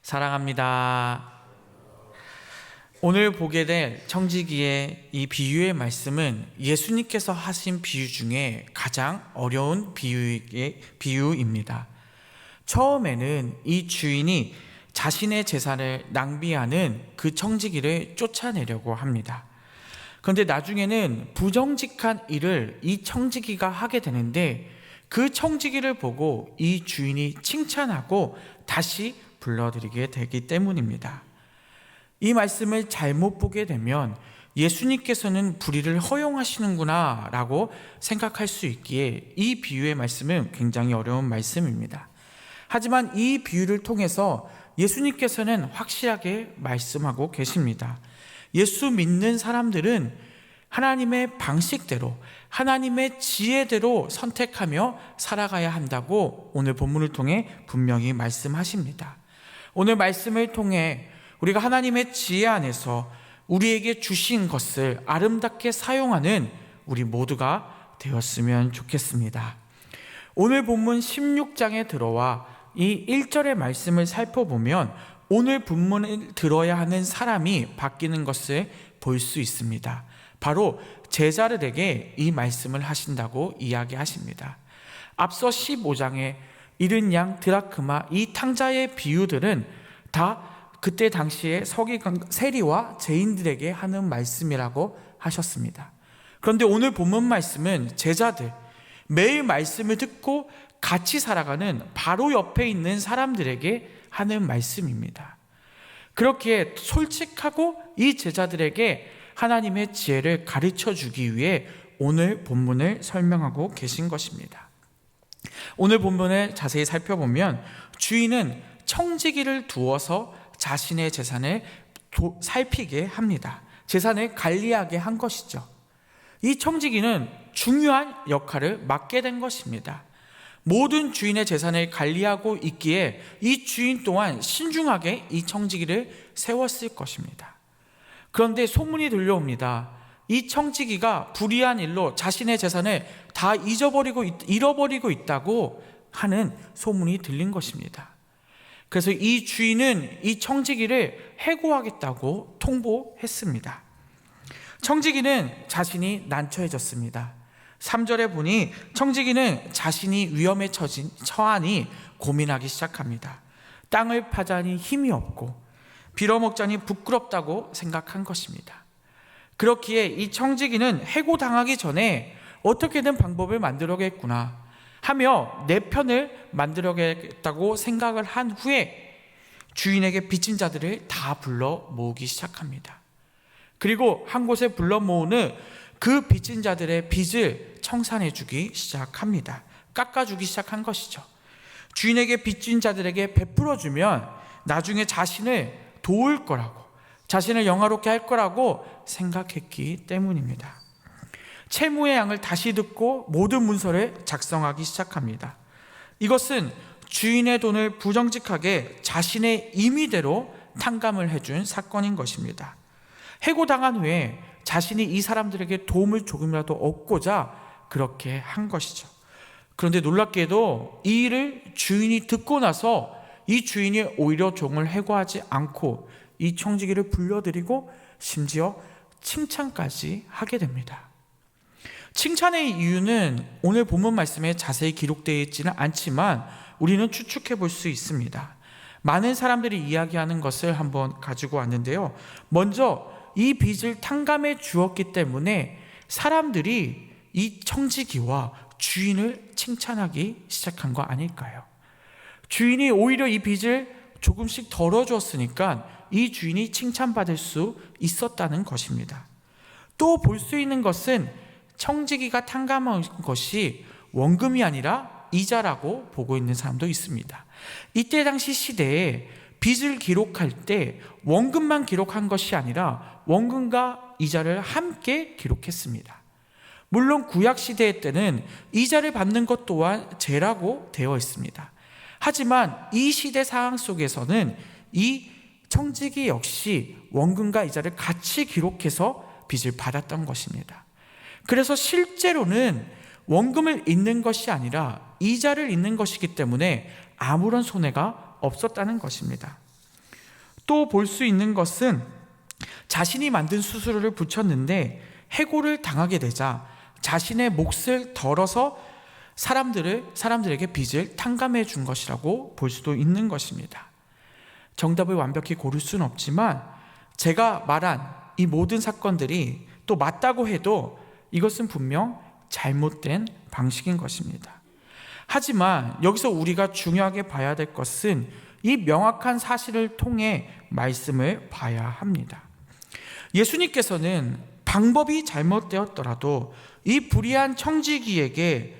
사랑합니다. 오늘 보게 될 청지기의 이 비유의 말씀은 예수님께서 하신 비유 중에 가장 어려운 비유입니다. 처음에는 이 주인이 자신의 재산을 낭비하는 그 청지기를 쫓아내려고 합니다. 그런데 나중에는 부정직한 일을 이 청지기가 하게 되는데 그 청지기를 보고 이 주인이 칭찬하고 다시 불러들이게 되기 때문입니다. 이 말씀을 잘못 보게 되면 예수님께서는 불의를 허용하시는구나 라고 생각할 수 있기에 이 비유의 말씀은 굉장히 어려운 말씀입니다. 하지만 이 비유를 통해서 예수님께서는 확실하게 말씀하고 계십니다. 예수 믿는 사람들은 하나님의 방식대로, 하나님의 지혜대로 선택하며 살아가야 한다고 오늘 본문을 통해 분명히 말씀하십니다. 오늘 말씀을 통해 우리가 하나님의 지혜 안에서 우리에게 주신 것을 아름답게 사용하는 우리 모두가 되었으면 좋겠습니다. 오늘 본문 16장에 들어와 이 1절의 말씀을 살펴보면 오늘 본문을 들어야 하는 사람이 바뀌는 것을 볼 수 있습니다. 바로 제자들에게 이 말씀을 하신다고 이야기하십니다. 앞서 15장에 잃은 양, 드라크마, 이 탕자의 비유들은 다 그때 당시에 서기관 세리와 죄인들에게 하는 말씀이라고 하셨습니다. 그런데 오늘 본문 말씀은 제자들, 매일 말씀을 듣고 같이 살아가는 바로 옆에 있는 사람들에게 하는 말씀입니다. 그렇게 솔직하고 이 제자들에게 하나님의 지혜를 가르쳐 주기 위해 오늘 본문을 설명하고 계신 것입니다. 오늘 본문을 자세히 살펴보면 주인은 청지기를 두어서 자신의 재산을 살피게 합니다. 재산을 관리하게 한 것이죠. 이 청지기는 중요한 역할을 맡게 된 것입니다. 모든 주인의 재산을 관리하고 있기에 이 주인 또한 신중하게 이 청지기를 세웠을 것입니다. 그런데 소문이 들려옵니다. 이 청지기가 불의한 일로 자신의 재산을 다 잃어버리고 있다고 하는 소문이 들린 것입니다. 그래서 이 주인은 이 청지기를 해고하겠다고 통보했습니다. 청지기는 자신이 난처해졌습니다. 3절에 보니 청지기는 자신이 위험에 처하니 고민하기 시작합니다. 땅을 파자니 힘이 없고 빌어먹자니 부끄럽다고 생각한 것입니다. 그렇기에 이 청지기는 해고당하기 전에 어떻게든 방법을 만들어야겠구나 하며 내 편을 만들어야겠다고 생각을 한 후에 주인에게 빚진 자들을 다 불러 모으기 시작합니다. 그리고 한 곳에 불러 모으는 그 빚진 자들의 빚을 청산해 주기 시작합니다. 깎아주기 시작한 것이죠. 주인에게 빚진 자들에게 베풀어 주면 나중에 자신을 도울 거라고, 자신을 영화롭게 할 거라고 생각했기 때문입니다. 채무의 양을 다시 듣고 모든 문서를 작성하기 시작합니다. 이것은 주인의 돈을 부정직하게 자신의 임의대로 탕감을 해준 사건인 것입니다. 해고당한 후에 자신이 이 사람들에게 도움을 조금이라도 얻고자 그렇게 한 것이죠. 그런데 놀랍게도 이 일을 주인이 듣고 나서 이 주인이 오히려 종을 해고하지 않고 이 청지기를 불러들이고 심지어 칭찬까지 하게 됩니다. 칭찬의 이유는 오늘 본문 말씀에 자세히 기록되어 있지는 않지만 우리는 추측해 볼 수 있습니다. 많은 사람들이 이야기하는 것을 한번 가지고 왔는데요. 먼저 이 빚을 탕감해 주었기 때문에 사람들이 이 청지기와 주인을 칭찬하기 시작한 거 아닐까요? 주인이 오히려 이 빚을 조금씩 덜어주었으니까 이 주인이 칭찬받을 수 있었다는 것입니다. 또 볼 수 있는 것은 청지기가 탕감한 것이 원금이 아니라 이자라고 보고 있는 사람도 있습니다. 이때 당시 시대에 빚을 기록할 때 원금만 기록한 것이 아니라 원금과 이자를 함께 기록했습니다. 물론 구약 시대 때는 이자를 받는 것 또한 죄라고 되어 있습니다. 하지만 이 시대 상황 속에서는 이 청지기 역시 원금과 이자를 같이 기록해서 빚을 받았던 것입니다. 그래서 실제로는 원금을 잇는 것이 아니라 이자를 잇는 것이기 때문에 아무런 손해가 없었다는 것입니다. 또 볼 수 있는 것은 자신이 만든 수수료를 붙였는데 해고를 당하게 되자 자신의 몫을 덜어서 사람들에게 빚을 탕감해 준 것이라고 볼 수도 있는 것입니다. 정답을 완벽히 고를 수는 없지만 제가 말한 이 모든 사건들이 또 맞다고 해도 이것은 분명 잘못된 방식인 것입니다. 하지만 여기서 우리가 중요하게 봐야 될 것은 이 명확한 사실을 통해 말씀을 봐야 합니다. 예수님께서는 방법이 잘못되었더라도 이 불의한 청지기에게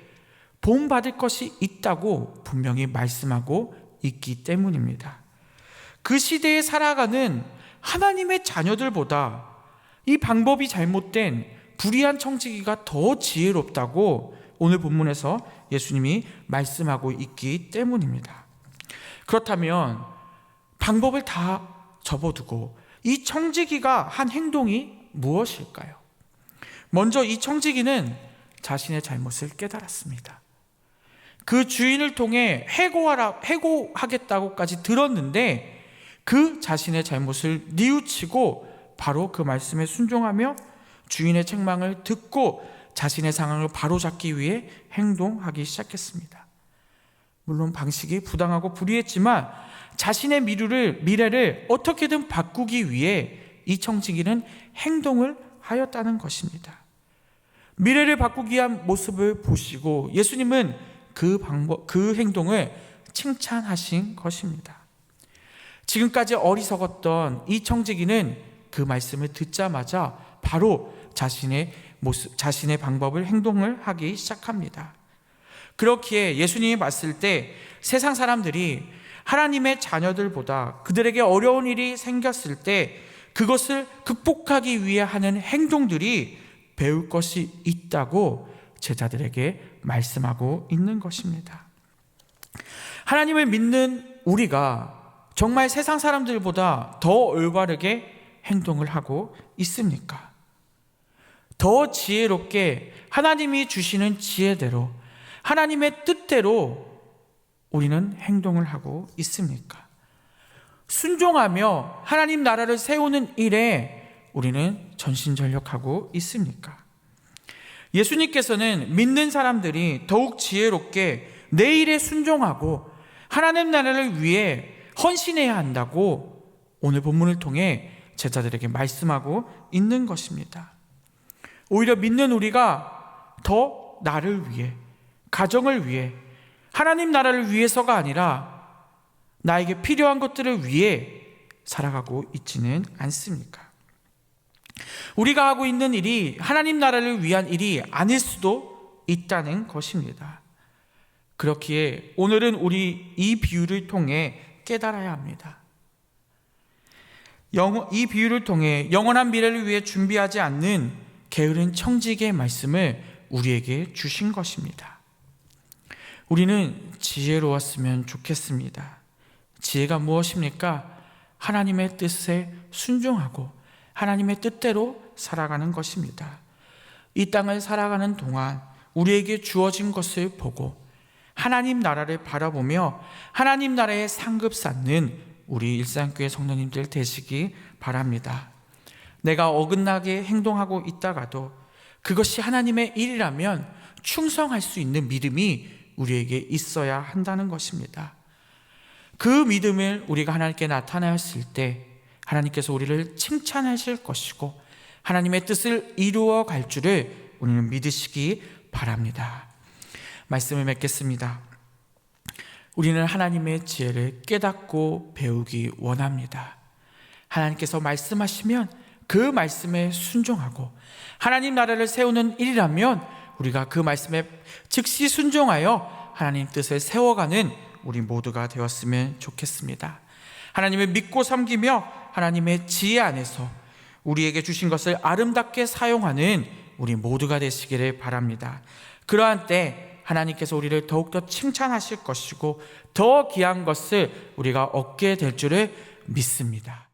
본받을 것이 있다고 분명히 말씀하고 있기 때문입니다. 그 시대에 살아가는 하나님의 자녀들보다 이 방법이 잘못된 불의한 청지기가 더 지혜롭다고 오늘 본문에서 예수님이 말씀하고 있기 때문입니다. 그렇다면 방법을 다 접어두고 이 청지기가 한 행동이 무엇일까요? 먼저 이 청지기는 자신의 잘못을 깨달았습니다. 그 주인을 통해 해고하겠다고까지 들었는데 그 자신의 잘못을 뉘우치고 바로 그 말씀에 순종하며 주인의 책망을 듣고 자신의 상황을 바로잡기 위해 행동하기 시작했습니다. 물론 방식이 부당하고 불의했지만 자신의 미래를 어떻게든 바꾸기 위해 이 청지기는 행동을 하였다는 것입니다. 미래를 바꾸기 위한 모습을 보시고 예수님은 그 행동을 칭찬하신 것입니다. 지금까지 어리석었던 이 청지기는 그 말씀을 듣자마자 바로 자신의 방법을 행동을 하기 시작합니다. 그렇기에 예수님이 봤을 때 세상 사람들이 하나님의 자녀들보다 그들에게 어려운 일이 생겼을 때 그것을 극복하기 위해 하는 행동들이 배울 것이 있다고 제자들에게 말씀하고 있는 것입니다. 하나님을 믿는 우리가 정말 세상 사람들보다 더 올바르게 행동을 하고 있습니까? 더 지혜롭게 하나님이 주시는 지혜대로 하나님의 뜻대로 우리는 행동을 하고 있습니까? 순종하며 하나님 나라를 세우는 일에 우리는 전심전력하고 있습니까? 예수님께서는 믿는 사람들이 더욱 지혜롭게 내 일에 순종하고 하나님 나라를 위해 헌신해야 한다고 오늘 본문을 통해 제자들에게 말씀하고 있는 것입니다. 오히려 믿는 우리가 더 나를 위해, 가정을 위해, 하나님 나라를 위해서가 아니라 나에게 필요한 것들을 위해 살아가고 있지는 않습니까? 우리가 하고 있는 일이 하나님 나라를 위한 일이 아닐 수도 있다는 것입니다. 그렇기에 오늘은 우리 이 비유를 통해 깨달아야 합니다. 이 비유를 통해 영원한 미래를 위해 준비하지 않는 게으른 청지기의 말씀을 우리에게 주신 것입니다. 우리는 지혜로웠으면 좋겠습니다. 지혜가 무엇입니까? 하나님의 뜻에 순종하고 하나님의 뜻대로 살아가는 것입니다. 이 땅을 살아가는 동안 우리에게 주어진 것을 보고 하나님 나라를 바라보며 하나님 나라에 상급 쌓는 우리 일산교회 성도님들 되시기 바랍니다. 내가 어긋나게 행동하고 있다가도 그것이 하나님의 일이라면 충성할 수 있는 믿음이 우리에게 있어야 한다는 것입니다. 그 믿음을 우리가 하나님께 나타내었을 때 하나님께서 우리를 칭찬하실 것이고 하나님의 뜻을 이루어 갈 줄을 우리는 믿으시기 바랍니다. 말씀을 맺겠습니다. 우리는 하나님의 지혜를 깨닫고 배우기 원합니다. 하나님께서 말씀하시면 그 말씀에 순종하고 하나님 나라를 세우는 일이라면 우리가 그 말씀에 즉시 순종하여 하나님 뜻을 세워가는 우리 모두가 되었으면 좋겠습니다. 하나님을 믿고 섬기며 하나님의 지혜 안에서 우리에게 주신 것을 아름답게 사용하는 우리 모두가 되시기를 바랍니다. 그러한 때 하나님께서 우리를 더욱더 칭찬하실 것이고 더 귀한 것을 우리가 얻게 될 줄을 믿습니다.